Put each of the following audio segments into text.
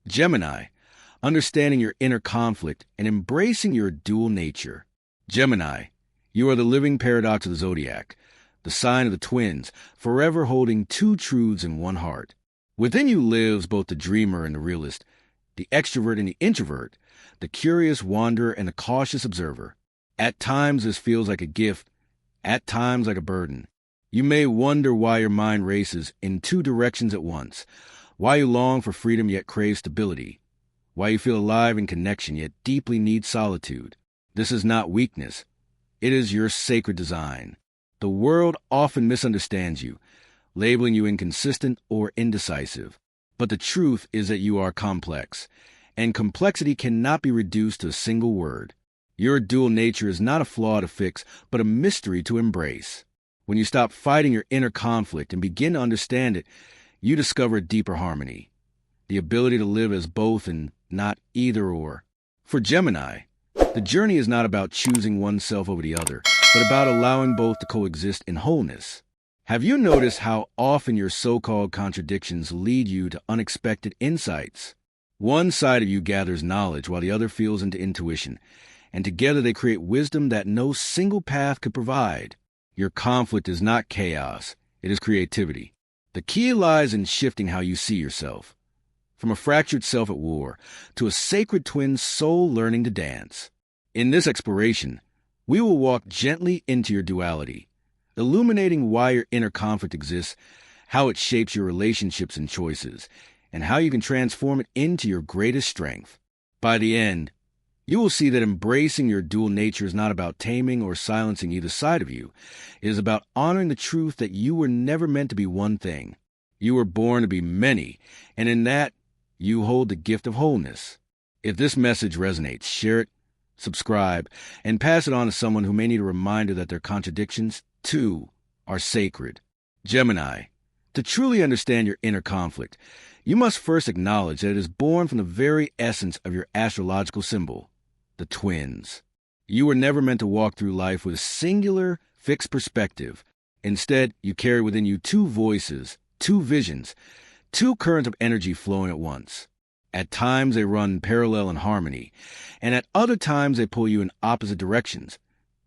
Gemini, understanding your inner conflict and embracing your dual nature. Gemini, you are the living paradox of the zodiac, the sign of the twins, forever holding two truths in one heart. Within you lives both the dreamer and the realist, the extrovert and the introvert, the curious wanderer and the cautious observer. At times this feels like a gift, at times like a burden. You may wonder why your mind races in two directions at once, why you long for freedom yet crave stability, why you feel alive in connection yet deeply need solitude. This is not weakness. It is your sacred design. The world often misunderstands you, labeling you inconsistent or indecisive. But the truth is that you are complex, and complexity cannot be reduced to a single word. Your dual nature is not a flaw to fix, but a mystery to embrace. When you stop fighting your inner conflict and begin to understand it, you discover a deeper harmony, the ability to live as both and not either or. For Gemini, the journey is not about choosing oneself over the other, but about allowing both to coexist in wholeness. Have you noticed how often your so-called contradictions lead you to unexpected insights? One side of you gathers knowledge while the other feels into intuition, and together they create wisdom that no single path could provide. Your conflict is not chaos, it is creativity. The key lies in shifting how you see yourself, from a fractured self at war to a sacred twin soul learning to dance. In this exploration, we will walk gently into your duality, illuminating why your inner conflict exists, how it shapes your relationships and choices, and how you can transform it into your greatest strength. By the end, you will see that embracing your dual nature is not about taming or silencing either side of you. It is about honoring the truth that you were never meant to be one thing. You were born to be many, and in that, you hold the gift of wholeness. If this message resonates, share it, subscribe, and pass it on to someone who may need a reminder that their contradictions, too, are sacred. Gemini, to truly understand your inner conflict, you must first acknowledge that it is born from the very essence of your astrological symbol, the twins. You were never meant to walk through life with a singular, fixed perspective. Instead, you carry within you two voices, two visions, two currents of energy flowing at once. At times they run parallel in harmony, and at other times they pull you in opposite directions,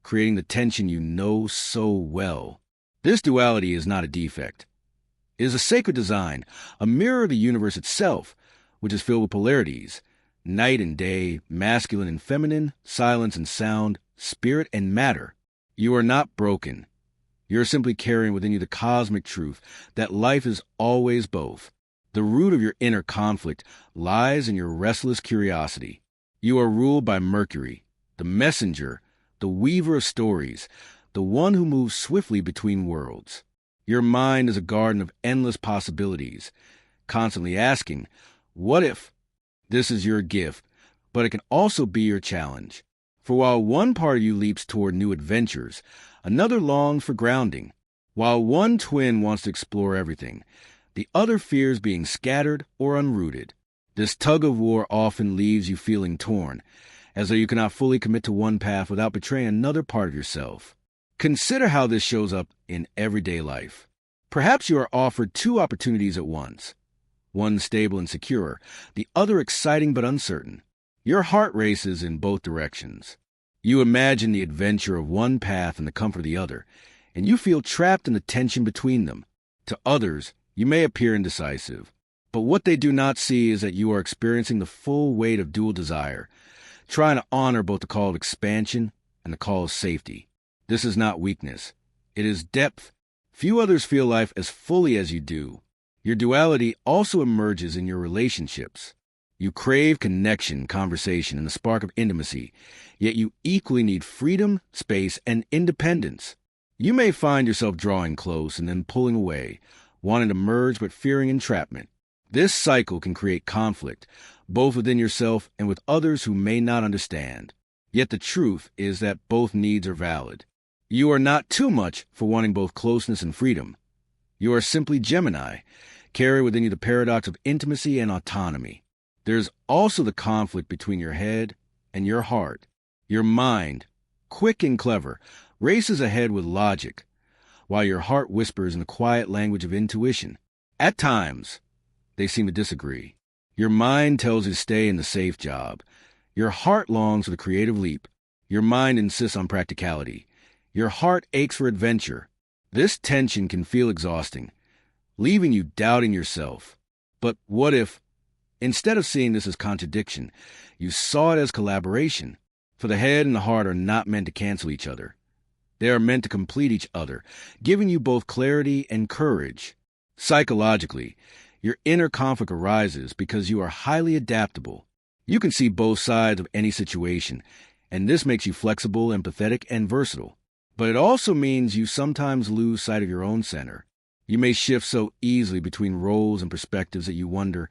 creating the tension you know so well. This duality is not a defect. It is a sacred design, a mirror of the universe itself, which is filled with polarities, night and day, masculine and feminine, silence and sound, spirit and matter. You are not broken. You are simply carrying within you the cosmic truth that life is always both. The root of your inner conflict lies in your restless curiosity. You are ruled by Mercury, the messenger, the weaver of stories, the one who moves swiftly between worlds. Your mind is a garden of endless possibilities, constantly asking, what if? This is your gift, but it can also be your challenge. For while one part of you leaps toward new adventures, another longs for grounding. While one twin wants to explore everything, the other fears being scattered or unrooted. This tug-of-war often leaves you feeling torn, as though you cannot fully commit to one path without betraying another part of yourself. Consider how this shows up in everyday life. Perhaps you are offered two opportunities at once, one stable and secure, the other exciting but uncertain. Your heart races in both directions. You imagine the adventure of one path and the comfort of the other, and you feel trapped in the tension between them. To others, you may appear indecisive, but what they do not see is that you are experiencing the full weight of dual desire, trying to honor both the call of expansion and the call of safety. This is not weakness. It is depth. Few others feel life as fully as you do. Your duality also emerges in your relationships. You crave connection, conversation, and the spark of intimacy, yet you equally need freedom, space, and independence. You may find yourself drawing close and then pulling away, wanting to merge but fearing entrapment. This cycle can create conflict, both within yourself and with others who may not understand. Yet the truth is that both needs are valid. You are not too much for wanting both closeness and freedom. You are simply Gemini, carry within you the paradox of intimacy and autonomy. There is also the conflict between your head and your heart. Your mind, quick and clever, races ahead with logic, while your heart whispers in the quiet language of intuition. At times, they seem to disagree. Your mind tells you to stay in the safe job. Your heart longs for the creative leap. Your mind insists on practicality. Your heart aches for adventure. This tension can feel exhausting, leaving you doubting yourself. But what if, instead of seeing this as contradiction, you saw it as collaboration? For the head and the heart are not meant to cancel each other. They are meant to complete each other, giving you both clarity and courage. Psychologically, your inner conflict arises because you are highly adaptable. You can see both sides of any situation, and this makes you flexible, empathetic, and versatile. But it also means you sometimes lose sight of your own center. You may shift so easily between roles and perspectives that you wonder,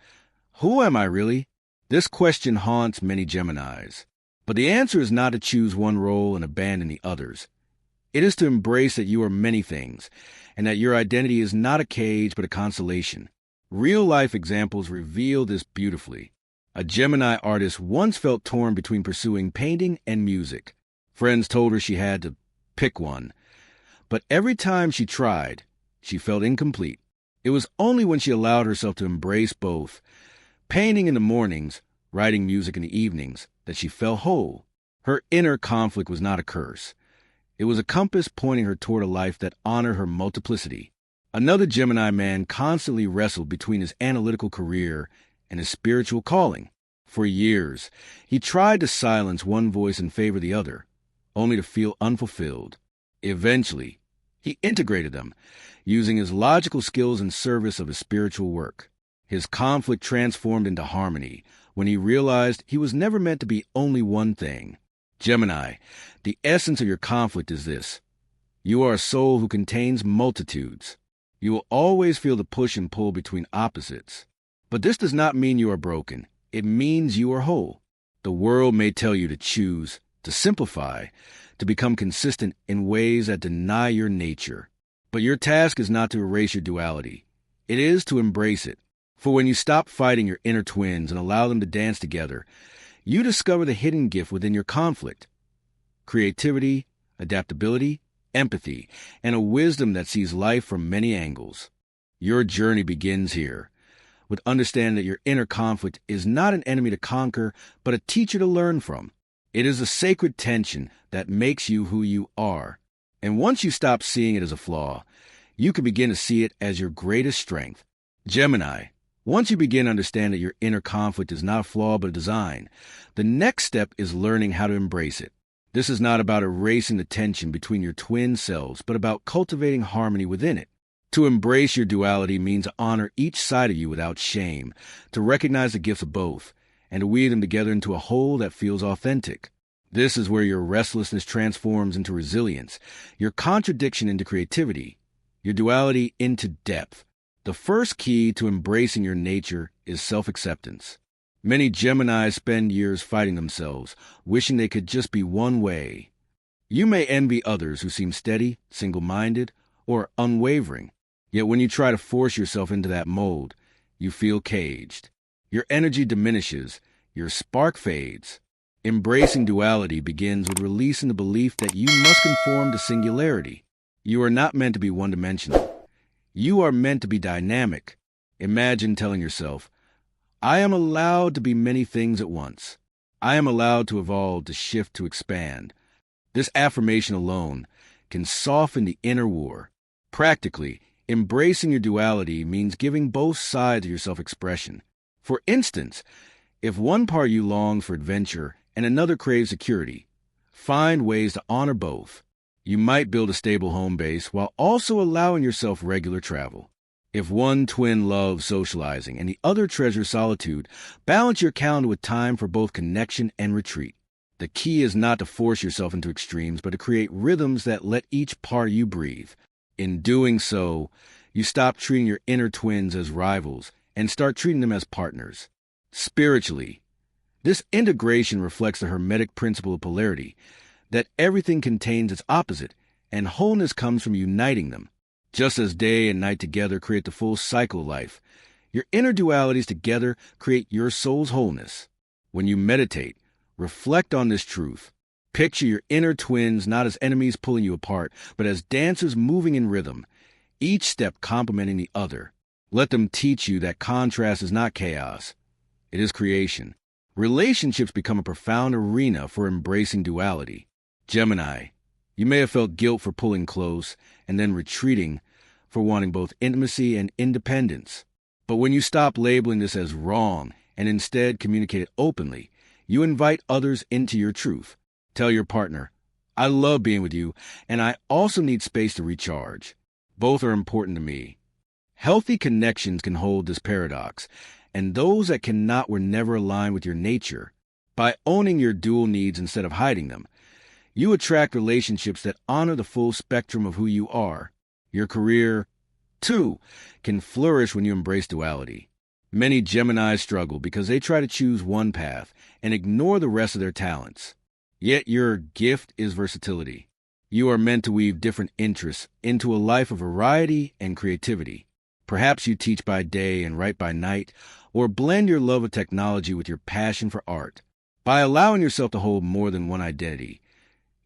who am I really? This question haunts many Geminis. But the answer is not to choose one role and abandon the others. It is to embrace that you are many things, and that your identity is not a cage but a constellation. Real-life examples reveal this beautifully. A Gemini artist once felt torn between pursuing painting and music. Friends told her she had to pick one. But every time she tried, she felt incomplete. It was only when she allowed herself to embrace both, painting in the mornings, writing music in the evenings, that she felt whole. Her inner conflict was not a curse. It was a compass pointing her toward a life that honored her multiplicity. Another Gemini man constantly wrestled between his analytical career and his spiritual calling. For years, he tried to silence one voice and favor the other, only to feel unfulfilled. Eventually, he integrated them, using his logical skills in service of his spiritual work. His conflict transformed into harmony when he realized he was never meant to be only one thing. Gemini, the essence of your conflict is this. You are a soul who contains multitudes. You will always feel the push and pull between opposites. But this does not mean you are broken. It means you are whole. The world may tell you to choose, to simplify, to become consistent in ways that deny your nature. But your task is not to erase your duality. It is to embrace it. For when you stop fighting your inner twins and allow them to dance together, you discover the hidden gift within your conflict. Creativity, adaptability, empathy, and a wisdom that sees life from many angles. Your journey begins here, with understanding that your inner conflict is not an enemy to conquer, but a teacher to learn from. It is a sacred tension that makes you who you are. And once you stop seeing it as a flaw, you can begin to see it as your greatest strength. Gemini, once you begin to understand that your inner conflict is not a flaw but a design, the next step is learning how to embrace it. This is not about erasing the tension between your twin selves, but about cultivating harmony within it. To embrace your duality means to honor each side of you without shame, to recognize the gifts of both, and to weave them together into a whole that feels authentic. This is where your restlessness transforms into resilience, your contradiction into creativity, your duality into depth. The first key to embracing your nature is self-acceptance. Many Geminis spend years fighting themselves, wishing they could just be one way. You may envy others who seem steady, single-minded, or unwavering. Yet when you try to force yourself into that mold, you feel caged. Your energy diminishes, your spark fades. Embracing duality begins with releasing the belief that you must conform to singularity. You are not meant to be one-dimensional. You are meant to be dynamic. Imagine telling yourself, I am allowed to be many things at once. I am allowed to evolve, to shift, to expand. This affirmation alone can soften the inner war. Practically, embracing your duality means giving both sides of your self-expression. For instance, if one part you longs for adventure and another craves security, find ways to honor both. You might build a stable home base while also allowing yourself regular travel. If one twin loves socializing and the other treasures solitude, balance your calendar with time for both connection and retreat. The key is not to force yourself into extremes, but to create rhythms that let each part of you breathe. In doing so, you stop treating your inner twins as rivals and start treating them as partners. Spiritually, this integration reflects the Hermetic principle of polarity, that everything contains its opposite, and wholeness comes from uniting them. Just as day and night together create the full cycle of life, your inner dualities together create your soul's wholeness. When you meditate, reflect on this truth. Picture your inner twins not as enemies pulling you apart, but as dancers moving in rhythm, each step complementing the other. Let them teach you that contrast is not chaos, it is creation. Relationships become a profound arena for embracing duality. Gemini, you may have felt guilt for pulling close and then retreating for wanting both intimacy and independence. But when you stop labeling this as wrong and instead communicate it openly, you invite others into your truth. Tell your partner, I love being with you, and I also need space to recharge. Both are important to me. Healthy connections can hold this paradox, and those that cannot were never aligned with your nature. By owning your dual needs instead of hiding them, you attract relationships that honor the full spectrum of who you are. Your career, too, can flourish when you embrace duality. Many Geminis struggle because they try to choose one path and ignore the rest of their talents. Yet your gift is versatility. You are meant to weave different interests into a life of variety and creativity. Perhaps you teach by day and write by night, or blend your love of technology with your passion for art. By allowing yourself to hold more than one identity,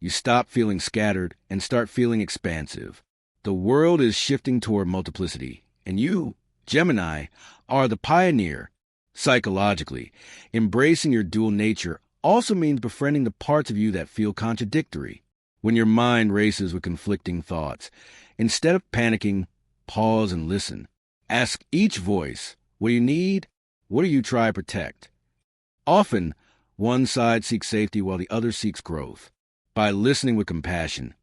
you stop feeling scattered and start feeling expansive. The world is shifting toward multiplicity, and you, Gemini, are the pioneer. Psychologically, embracing your dual nature also means befriending the parts of you that feel contradictory. When your mind races with conflicting thoughts, instead of panicking, pause and listen. Ask each voice, what do you need? What do you try to protect? Often, one side seeks safety while the other seeks growth. By listening with compassion,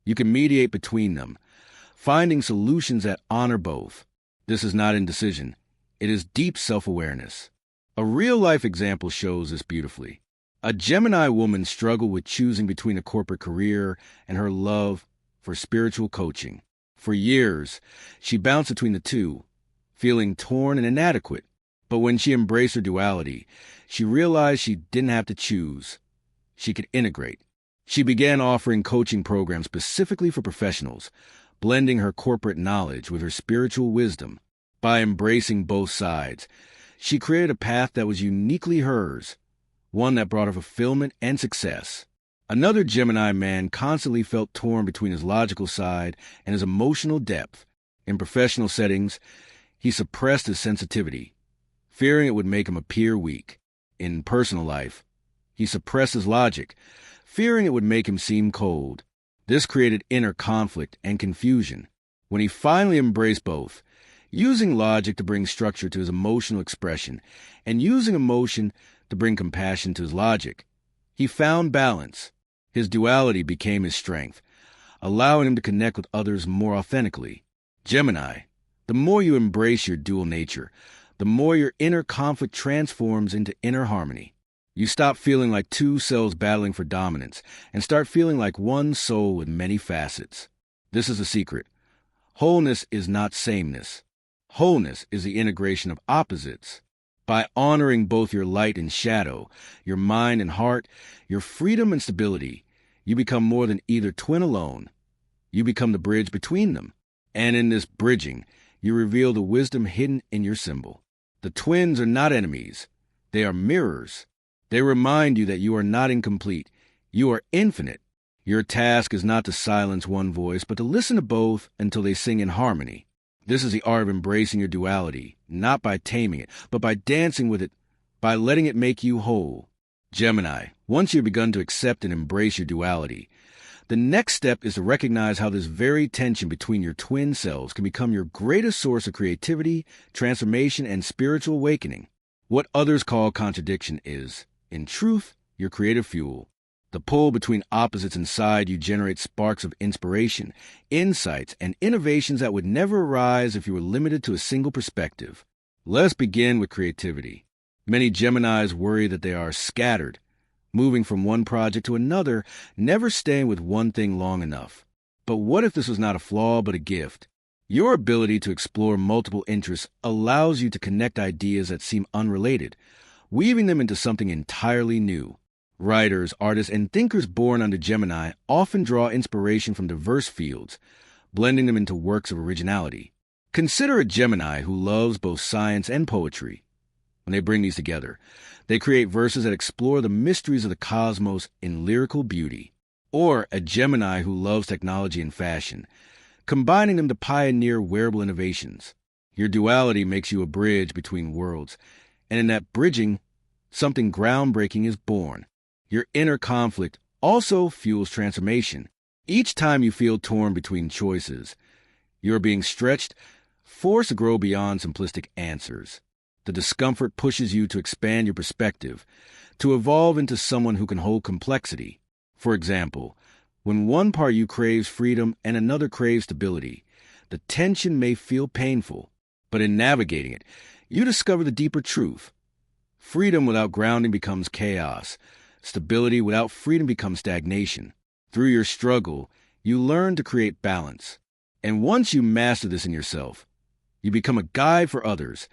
you can mediate between them, finding solutions that honor both. This is not indecision. It is deep self-awareness. A real-life example shows this beautifully. A Gemini woman struggled with choosing between a corporate career and her love for spiritual coaching. For years, she bounced between the two, feeling torn and inadequate. But when she embraced her duality, she realized she didn't have to choose. She could integrate. She began offering coaching programs specifically for professionals, blending her corporate knowledge with her spiritual wisdom. By embracing both sides, she created a path that was uniquely hers, one that brought her fulfillment and success. Another Gemini man constantly felt torn between his logical side and his emotional depth. In professional settings, he suppressed his sensitivity, fearing it would make him appear weak. In personal life, he suppressed his logic, fearing it would make him seem cold. This created inner conflict and confusion. When he finally embraced both, using logic to bring structure to his emotional expression and using emotion to bring compassion to his logic, he found balance. His duality became his strength, allowing him to connect with others more authentically. Gemini, the more you embrace your dual nature, the more your inner conflict transforms into inner harmony. You stop feeling like two cells battling for dominance and start feeling like one soul with many facets. This is the secret. Wholeness is not sameness. Wholeness is the integration of opposites. By honoring both your light and shadow, your mind and heart, your freedom and stability, you become more than either twin alone. You become the bridge between them. And in this bridging, you reveal the wisdom hidden in your symbol. The twins are not enemies. They are mirrors. They remind you that you are not incomplete. You are infinite. Your task is not to silence one voice, but to listen to both until they sing in harmony. This is the art of embracing your duality, not by taming it, but by dancing with it, by letting it make you whole. Gemini, once you've begun to accept and embrace your duality, the next step is to recognize how this very tension between your twin selves can become your greatest source of creativity, transformation, and spiritual awakening. What others call contradiction is, in truth, your creative fuel. The pull between opposites inside you generates sparks of inspiration, insights, and innovations that would never arise if you were limited to a single perspective. Let's begin with creativity. Many Geminis worry that they are scattered, moving from one project to another, never staying with one thing long enough. But what if this was not a flaw but a gift? Your ability to explore multiple interests allows you to connect ideas that seem unrelated, weaving them into something entirely new. Writers, artists, and thinkers born under Gemini often draw inspiration from diverse fields, blending them into works of originality. Consider a Gemini who loves both science and poetry. When they bring these together, they create verses that explore the mysteries of the cosmos in lyrical beauty. Or a Gemini who loves technology and fashion, combining them to pioneer wearable innovations. Your duality makes you a bridge between worlds, And in that bridging, something groundbreaking is born. Your inner conflict also fuels transformation. Each time you feel torn between choices, you're being stretched, forced to grow beyond simplistic answers. The discomfort pushes you to expand your perspective, to evolve into someone who can hold complexity. For example, when one part of you craves freedom and another craves stability, the tension may feel painful, but in navigating it, you discover the deeper truth. Freedom without grounding becomes chaos. Stability without freedom becomes stagnation. Through your struggle, you learn to create balance. And once you master this in yourself, you become a guide for others,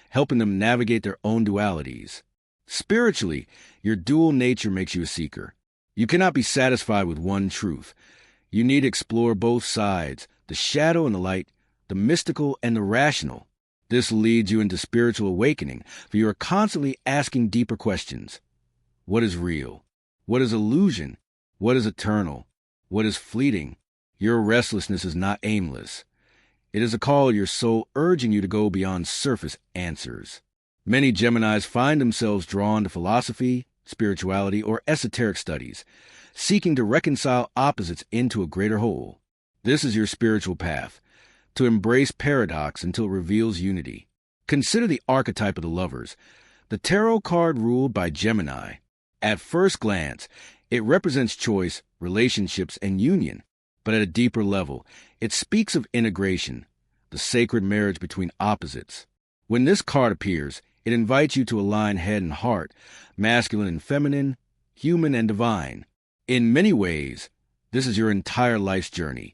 helping them navigate their own dualities. Spiritually, your dual nature makes you a seeker. You cannot be satisfied with one truth. You need to explore both sides, the shadow and the light, the mystical and the rational. This leads you into spiritual awakening, for you are constantly asking deeper questions. What is real? What is illusion? What is eternal? What is fleeting? Your restlessness is not aimless. It is a call of your soul urging you to go beyond surface answers. Many Geminis find themselves drawn to philosophy, spirituality, or esoteric studies, seeking to reconcile opposites into a greater whole. This is your spiritual path, to embrace paradox until it reveals unity. Consider the archetype of the lovers, the tarot card ruled by Gemini. At first glance, it represents choice, relationships, and union. But at a deeper level, it speaks of integration, the sacred marriage between opposites. When this card appears, it invites you to align head and heart, masculine and feminine, human and divine. In many ways, this is your entire life's journey,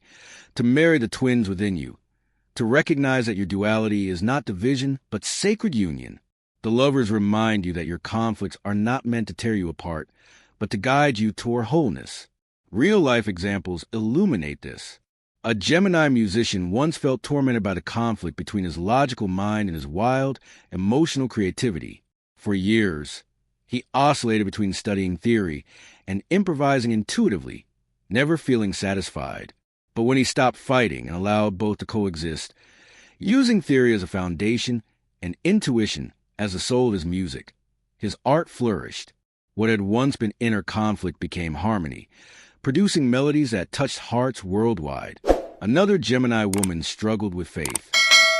to marry the twins within you, to recognize that your duality is not division, but sacred union. The lovers remind you that your conflicts are not meant to tear you apart, but to guide you toward wholeness. Real-life examples illuminate this. A Gemini musician once felt tormented by the conflict between his logical mind and his wild, emotional creativity. For years, he oscillated between studying theory and improvising intuitively, never feeling satisfied. But when he stopped fighting and allowed both to coexist, using theory as a foundation and intuition as the soul of his music, his art flourished. What had once been inner conflict became harmony, producing melodies that touched hearts worldwide. Another Gemini woman struggled with faith.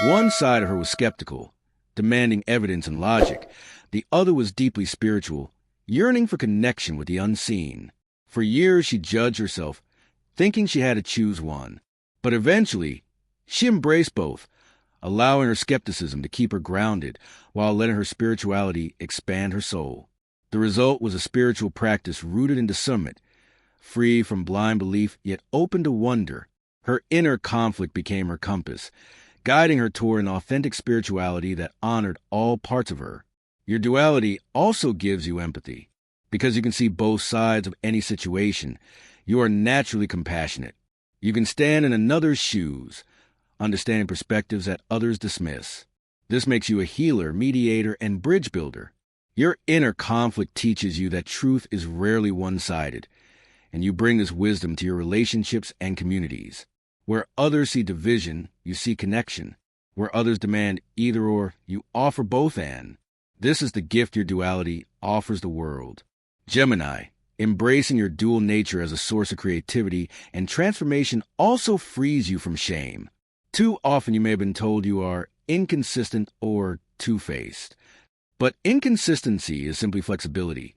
One side of her was skeptical, demanding evidence and logic. The other was deeply spiritual, yearning for connection with the unseen. For years she judged herself, thinking she had to choose one. But eventually, she embraced both, allowing her skepticism to keep her grounded while letting her spirituality expand her soul. The result was a spiritual practice rooted in discernment, free from blind belief, yet open to wonder. Her inner conflict became her compass, guiding her toward an authentic spirituality that honored all parts of her. Your duality also gives you empathy. Because you can see both sides of any situation, you are naturally compassionate. You can stand in another's shoes, understanding perspectives that others dismiss. This makes you a healer, mediator, and bridge builder. Your inner conflict teaches you that truth is rarely one-sided, and you bring this wisdom to your relationships and communities. Where others see division, you see connection. Where others demand either or, you offer both and. This is the gift your duality offers the world. Gemini, embracing your dual nature as a source of creativity and transformation also frees you from shame. Too often you may have been told you are inconsistent or two-faced. But inconsistency is simply flexibility,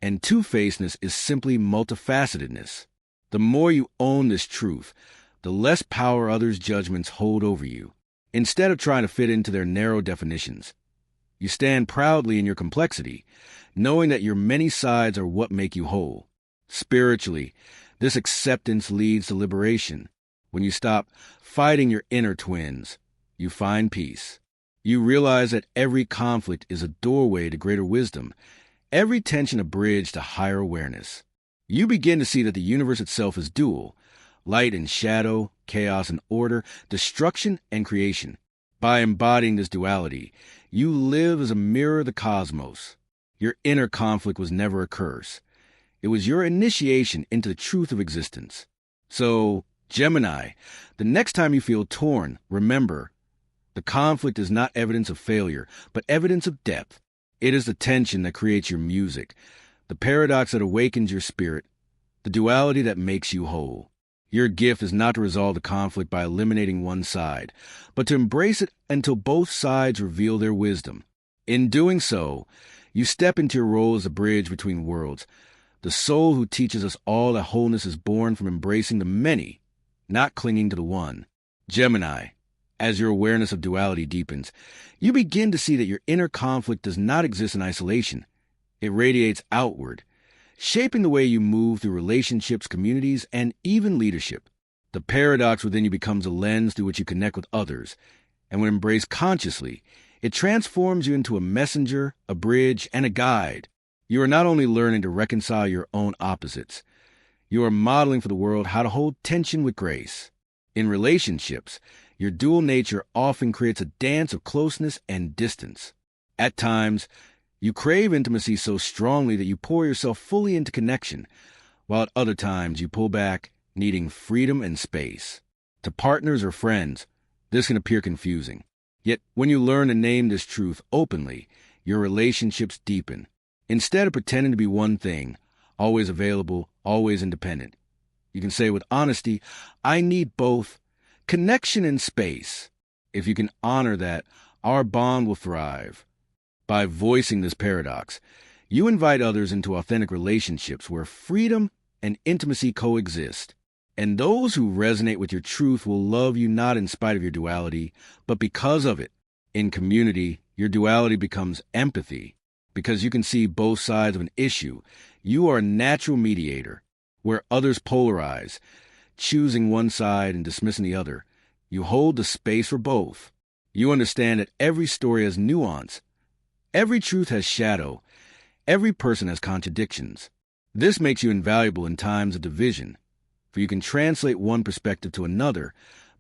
and two-facedness is simply multifacetedness. The more you own this truth, the less power others' judgments hold over you. Instead of trying to fit into their narrow definitions, you stand proudly in your complexity, knowing that your many sides are what make you whole. Spiritually, this acceptance leads to liberation. When you stop fighting your inner twins, you find peace. You realize that every conflict is a doorway to greater wisdom, every tension a bridge to higher awareness. You begin to see that the universe itself is dual, light and shadow, chaos and order, destruction and creation. By embodying this duality, you live as a mirror of the cosmos. Your inner conflict was never a curse. It was your initiation into the truth of existence. So, Gemini, the next time you feel torn, remember, the conflict is not evidence of failure, but evidence of depth. It is the tension that creates your music, the paradox that awakens your spirit, the duality that makes you whole. Your gift is not to resolve the conflict by eliminating one side, but to embrace it until both sides reveal their wisdom. In doing so, you step into your role as a bridge between worlds, the soul who teaches us all that wholeness is born from embracing the many, not clinging to the one. Gemini, as your awareness of duality deepens, you begin to see that your inner conflict does not exist in isolation. It radiates outward, shaping the way you move through relationships, communities, and even leadership. The paradox within you becomes a lens through which you connect with others, and when embraced consciously, it transforms you into a messenger, a bridge, and a guide. You are not only learning to reconcile your own opposites, you are modeling for the world how to hold tension with grace. In relationships, your dual nature often creates a dance of closeness and distance. At times, you crave intimacy so strongly that you pour yourself fully into connection, while at other times you pull back, needing freedom and space. To partners or friends, this can appear confusing. Yet, when you learn to name this truth openly, your relationships deepen. Instead of pretending to be one thing, always available, always independent, you can say with honesty, I need both connection and space. If you can honor that, our bond will thrive. By voicing this paradox, you invite others into authentic relationships where freedom and intimacy coexist. And those who resonate with your truth will love you not in spite of your duality, but because of it. In community, your duality becomes empathy. Because you can see both sides of an issue, you are a natural mediator. Where others polarize, choosing one side and dismissing the other, you hold the space for both. You understand that every story has nuance. Every truth has shadow. Every person has contradictions. This makes you invaluable in times of division, for you can translate one perspective to another,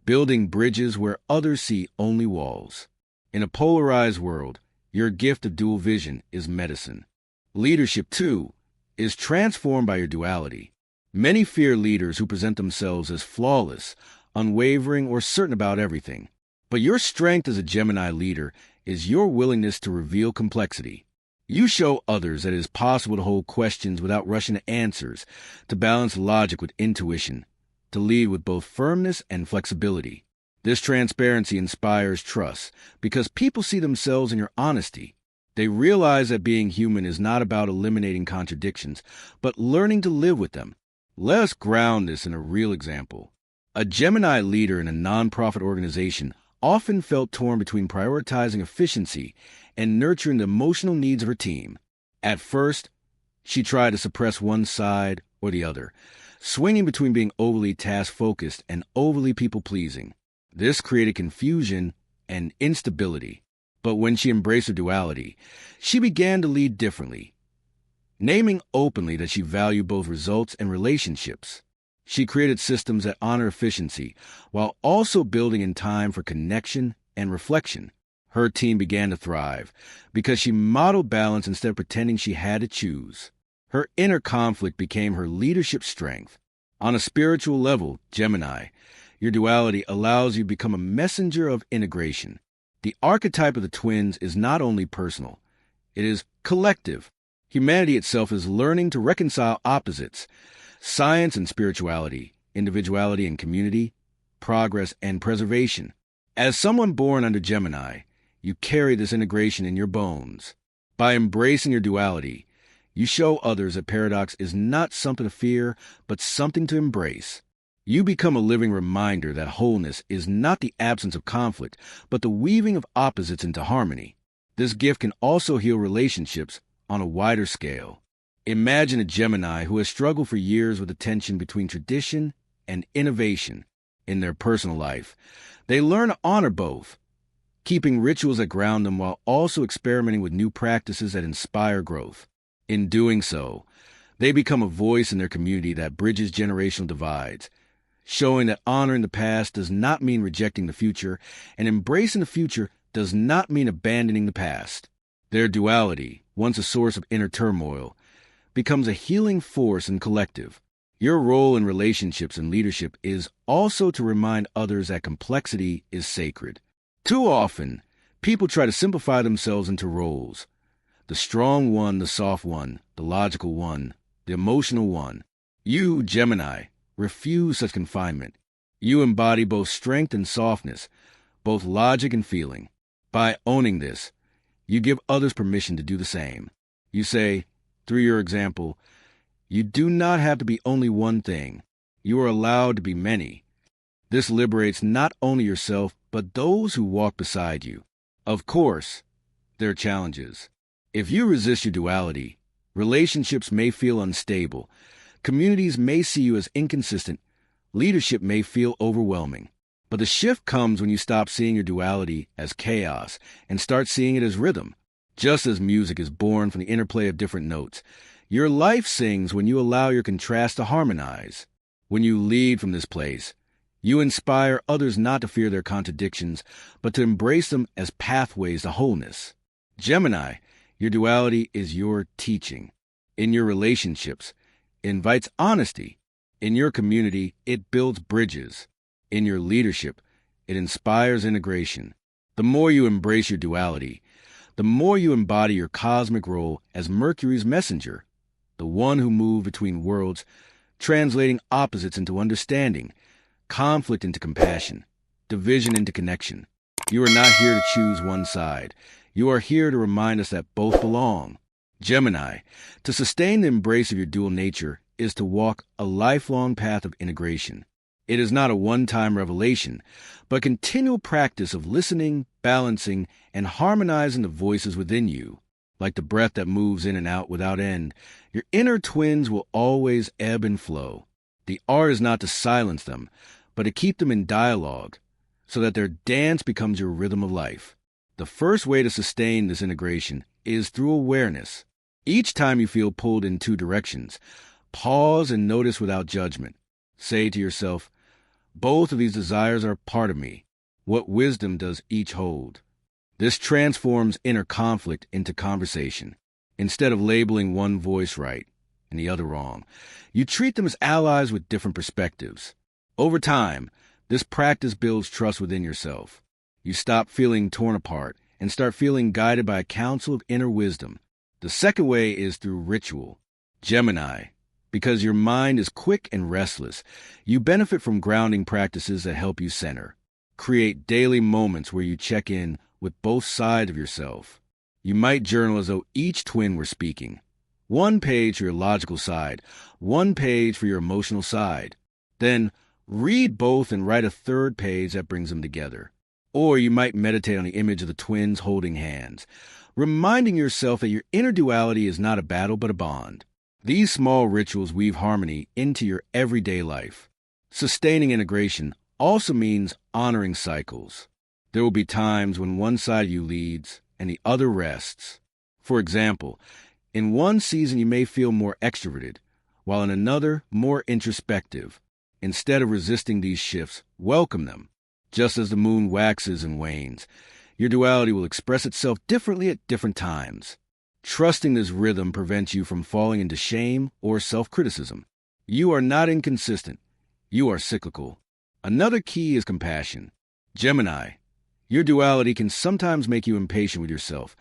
building bridges where others see only walls. In a polarized world, your gift of dual vision is medicine. Leadership, too, is transformed by your duality. Many fear leaders who present themselves as flawless, unwavering, or certain about everything. But your strength as a Gemini leader is your willingness to reveal complexity. You show others that it is possible to hold questions without rushing to answers, to balance logic with intuition, to lead with both firmness and flexibility. This transparency inspires trust because people see themselves in your honesty. They realize that being human is not about eliminating contradictions, but learning to live with them. Let us ground this in a real example. A Gemini leader in a nonprofit organization often felt torn between prioritizing efficiency and nurturing the emotional needs of her team. At first, she tried to suppress one side or the other, swinging between being overly task-focused and overly people-pleasing. This created confusion and instability. But when she embraced her duality, she began to lead differently, naming openly that she valued both results and relationships. She created systems that honor efficiency while also building in time for connection and reflection. Her team began to thrive because she modeled balance instead of pretending she had to choose. Her inner conflict became her leadership strength. On a spiritual level, Gemini, your duality allows you to become a messenger of integration. The archetype of the twins is not only personal, it is collective. Humanity itself is learning to reconcile opposites, science and spirituality, individuality and community, progress and preservation. As someone born under Gemini, you carry this integration in your bones. By embracing your duality, you show others that paradox is not something to fear, but something to embrace. You become a living reminder that wholeness is not the absence of conflict, but the weaving of opposites into harmony. This gift can also heal relationships on a wider scale. Imagine a Gemini who has struggled for years with the tension between tradition and innovation in their personal life. They learn to honor both, keeping rituals that ground them while also experimenting with new practices that inspire growth. In doing so, they become a voice in their community that bridges generational divides, showing that honoring the past does not mean rejecting the future, and embracing the future does not mean abandoning the past. Their duality, once a source of inner turmoil, becomes a healing force in collective. Your role in relationships and leadership is also to remind others that complexity is sacred. Too often, people try to simplify themselves into roles, The strong one, the soft one, the logical one, the emotional one. You, Gemini, refuse such confinement. You embody both strength and softness, both logic and feeling. By owning this, you give others permission to do the same. You say, through your example, you do not have to be only one thing. You are allowed to be many. This liberates not only yourself, but those who walk beside you. Of course, there are challenges. If you resist your duality, relationships may feel unstable, communities may see you as inconsistent, leadership may feel overwhelming. But the shift comes when you stop seeing your duality as chaos and start seeing it as rhythm. Just as music is born from the interplay of different notes, your life sings when you allow your contrast to harmonize. When you lead from this place, you inspire others not to fear their contradictions, but to embrace them as pathways to wholeness. Gemini, your duality is your teaching. In your relationships, it invites honesty. In your community, it builds bridges. In your leadership, it inspires integration. The more you embrace your duality, the more you embody your cosmic role as Mercury's messenger, the one who moved between worlds, translating opposites into understanding, conflict into compassion, division into connection. You are not here to choose one side. You are here to remind us that both belong. Gemini, to sustain the embrace of your dual nature is to walk a lifelong path of integration. It is not a one-time revelation, but continual practice of listening, balancing, and harmonizing the voices within you. Like the breath that moves in and out without end, your inner twins will always ebb and flow. The art is not to silence them, but to keep them in dialogue, so that their dance becomes your rhythm of life. The first way to sustain this integration is through awareness. Each time you feel pulled in two directions, pause and notice without judgment. Say to yourself, both of these desires are part of me. What wisdom does each hold? This transforms inner conflict into conversation. Instead of labeling one voice right and the other wrong, you treat them as allies with different perspectives. Over time, this practice builds trust within yourself. You stop feeling torn apart and start feeling guided by a counsel of inner wisdom. The second way is through ritual. Gemini, because your mind is quick and restless, you benefit from grounding practices that help you center. Create daily moments where you check in with both sides of yourself. You might journal as though each twin were speaking. One page for your logical side, one page for your emotional side. Then read both and write a third page that brings them together. Or you might meditate on the image of the twins holding hands, reminding yourself that your inner duality is not a battle but a bond. These small rituals weave harmony into your everyday life. Sustaining integration also means honoring cycles. There will be times when one side of you leads and the other rests. For example, in one season you may feel more extroverted, while in another more introspective. Instead of resisting these shifts, welcome them. Just as the moon waxes and wanes, your duality will express itself differently at different times. Trusting this rhythm prevents you from falling into shame or self-criticism. You are not inconsistent. You are cyclical. Another key is compassion. Gemini, your duality can sometimes make you impatient with yourself,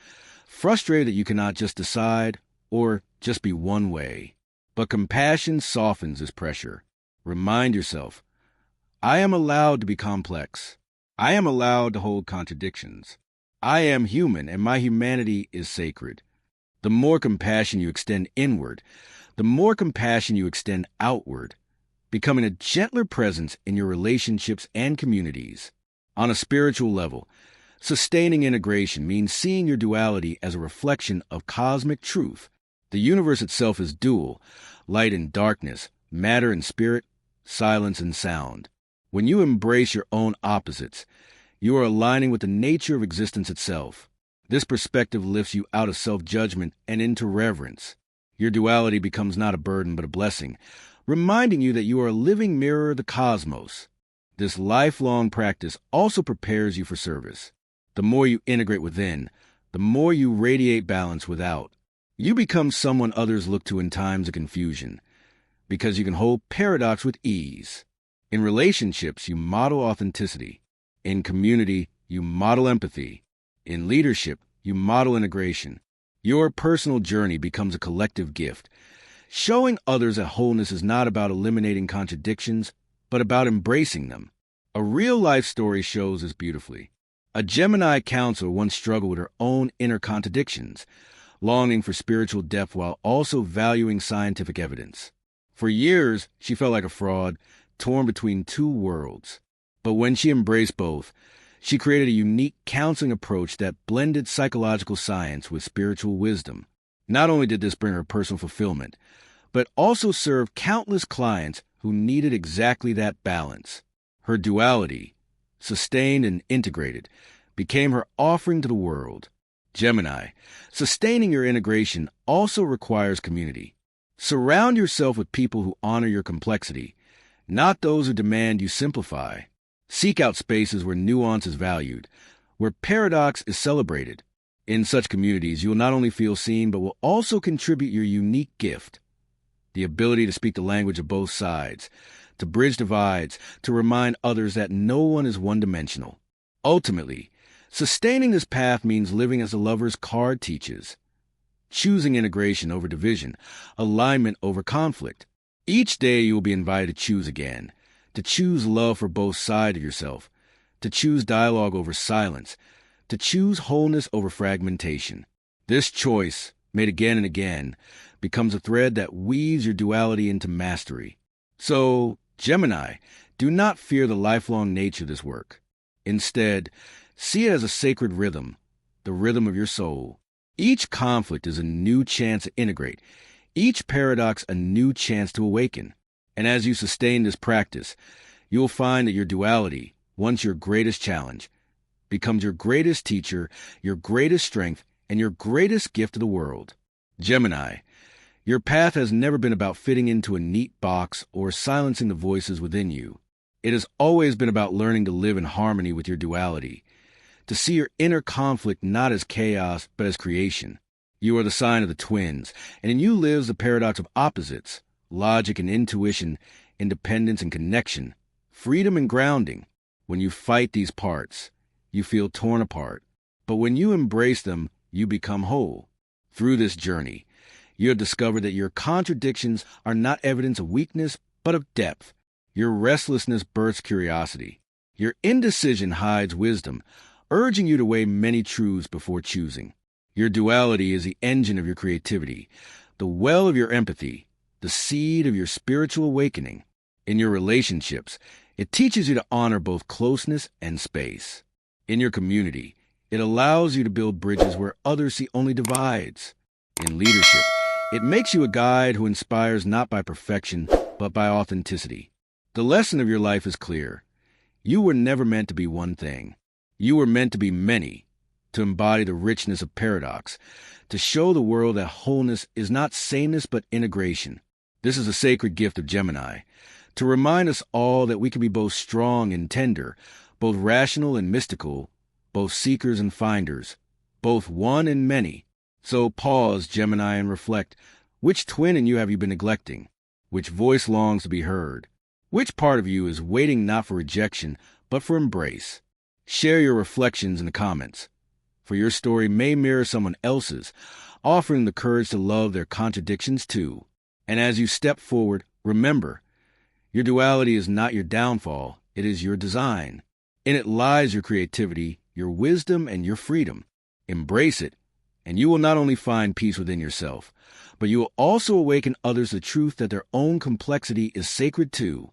frustrated that you cannot just decide or just be one way. But compassion softens this pressure. Remind yourself, I am allowed to be complex. I am allowed to hold contradictions. I am human, and my humanity is sacred. The more compassion you extend inward, the more compassion you extend outward, becoming a gentler presence in your relationships and communities. On a spiritual level, sustaining integration means seeing your duality as a reflection of cosmic truth. The universe itself is dual, light and darkness, matter and spirit, silence and sound. When you embrace your own opposites, you are aligning with the nature of existence itself. This perspective lifts you out of self-judgment and into reverence. Your duality becomes not a burden but a blessing, reminding you that you are a living mirror of the cosmos. This lifelong practice also prepares you for service. The more you integrate within, the more you radiate balance without. You become someone others look to in times of confusion, because you can hold paradox with ease. In relationships, you model authenticity. In community, you model empathy. In leadership, you model integration. Your personal journey becomes a collective gift, showing others that wholeness is not about eliminating contradictions, but about embracing them. A real-life story shows this beautifully. A Gemini counselor once struggled with her own inner contradictions, longing for spiritual depth while also valuing scientific evidence. For years, she felt like a fraud, torn between two worlds. But when she embraced both, she created a unique counseling approach that blended psychological science with spiritual wisdom. Not only did this bring her personal fulfillment, but also served countless clients who needed exactly that balance. Her duality, sustained and integrated, became her offering to the world. Gemini, sustaining your integration also requires community. Surround yourself with people who honor your complexity, not those who demand you simplify. Seek out spaces where nuance is valued, where paradox is celebrated. In such communities, you will not only feel seen, but will also contribute your unique gift, the ability to speak the language of both sides, to bridge divides, to remind others that no one is one-dimensional. Ultimately, sustaining this path means living as the lover's card teaches, choosing integration over division, alignment over conflict. Each day you will be invited to choose again, to choose love for both sides of yourself, to choose dialogue over silence, to choose wholeness over fragmentation. This choice, made again and again, becomes a thread that weaves your duality into mastery. So, Gemini, do not fear the lifelong nature of this work. Instead, see it as a sacred rhythm, the rhythm of your soul. Each conflict is a new chance to integrate, each paradox a new chance to awaken. And as you sustain this practice, you will find that your duality, once your greatest challenge, becomes your greatest teacher, your greatest strength, and your greatest gift to the world. Gemini, your path has never been about fitting into a neat box or silencing the voices within you. It has always been about learning to live in harmony with your duality, to see your inner conflict not as chaos, but as creation. You are the sign of the twins, and in you lives the paradox of opposites, logic and intuition, independence and connection, freedom and grounding. When you fight these parts, you feel torn apart. But when you embrace them, you become whole. Through this journey, you have discovered that your contradictions are not evidence of weakness, but of depth. Your restlessness births curiosity. Your indecision hides wisdom, urging you to weigh many truths before choosing. Your duality is the engine of your creativity, the well of your empathy, the seed of your spiritual awakening. In your relationships, it teaches you to honor both closeness and space. In your community, it allows you to build bridges where others see only divides. In leadership, it makes you a guide who inspires not by perfection, but by authenticity. The lesson of your life is clear. You were never meant to be one thing. You were meant to be many, to embody the richness of paradox, to show the world that wholeness is not sameness but integration. This is a sacred gift of Gemini, to remind us all that we can be both strong and tender, both rational and mystical, both seekers and finders, both one and many. So pause, Gemini, and reflect. Which twin in you have you been neglecting? Which voice longs to be heard? Which part of you is waiting not for rejection, but for embrace? Share your reflections in the comments, for your story may mirror someone else's, offering the courage to love their contradictions too. And as you step forward, remember, your duality is not your downfall, it is your design. In it lies your creativity, your wisdom, and your freedom. Embrace it, and you will not only find peace within yourself, but you will also awaken others to the truth that their own complexity is sacred too.